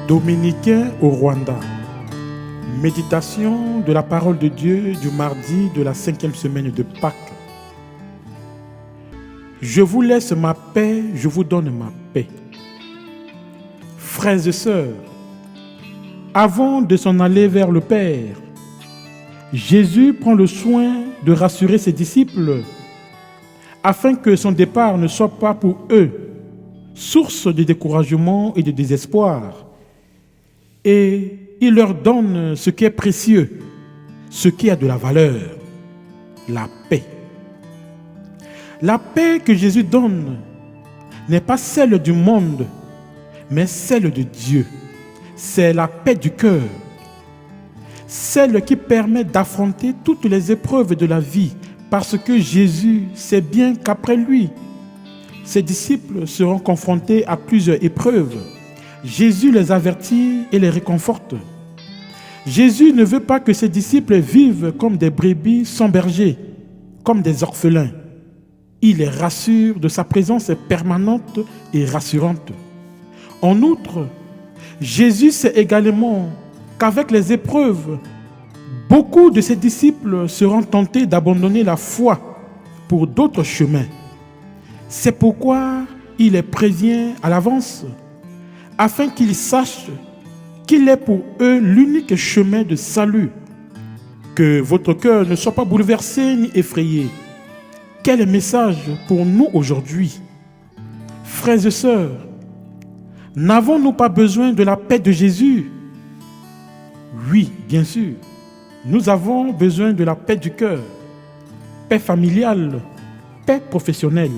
Dominicain au Rwanda. Méditation de la parole de Dieu du mardi de la 5e semaine de Pâques. Je vous laisse ma paix, je vous donne ma paix. Frères et sœurs, avant de s'en aller vers le Père, Jésus prend le soin de rassurer ses disciples afin que son départ ne soit pas pour eux source de découragement et de désespoir. Et il leur donne ce qui est précieux, ce qui a de la valeur, la paix. La paix que Jésus donne n'est pas celle du monde, mais celle de Dieu. C'est la paix du cœur, celle qui permet d'affronter toutes les épreuves de la vie, parce que Jésus sait bien qu'après lui, ses disciples seront confrontés à plusieurs épreuves. Jésus les avertit et les réconforte. Jésus ne veut pas que ses disciples vivent comme des brebis sans berger, comme des orphelins. Il les rassure de sa présence permanente et rassurante. En outre, Jésus sait également qu'avec les épreuves, beaucoup de ses disciples seront tentés d'abandonner la foi pour d'autres chemins. C'est pourquoi il les prévient à l'avance, afin qu'ils sachent qu'il est pour eux l'unique chemin de salut. Que votre cœur ne soit pas bouleversé ni effrayé. Quel message pour nous aujourd'hui? Frères et sœurs, n'avons-nous pas besoin de la paix de Jésus? Oui, bien sûr. Nous avons besoin de la paix du cœur, paix familiale, paix professionnelle.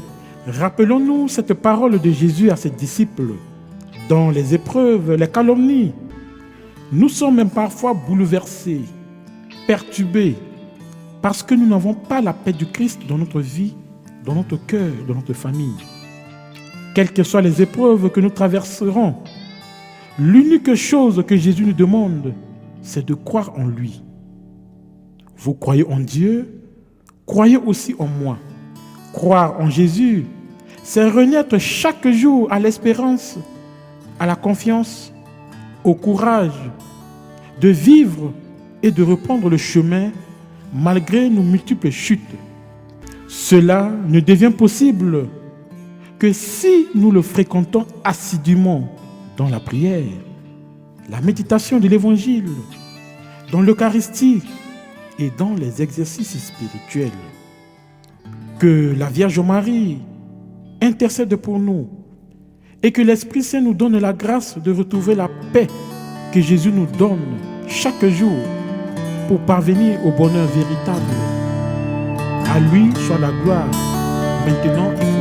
Rappelons-nous cette parole de Jésus à ses disciples. Dans les épreuves, les calomnies, nous sommes même parfois bouleversés, perturbés, parce que nous n'avons pas la paix du Christ dans notre vie, dans notre cœur, dans notre famille. Quelles que soient les épreuves que nous traverserons, l'unique chose que Jésus nous demande, c'est de croire en lui. Vous croyez en Dieu, croyez aussi en moi. Croire en Jésus, c'est renaître chaque jour à l'espérance, à la confiance, au courage de vivre et de reprendre le chemin malgré nos multiples chutes. Cela ne devient possible que si nous le fréquentons assidûment dans la prière, la méditation de l'Évangile, dans l'Eucharistie et dans les exercices spirituels. Que la Vierge Marie intercède pour nous et que l'Esprit Saint nous donne la grâce de retrouver la paix que Jésus nous donne chaque jour pour parvenir au bonheur véritable. À lui soit la gloire, maintenant et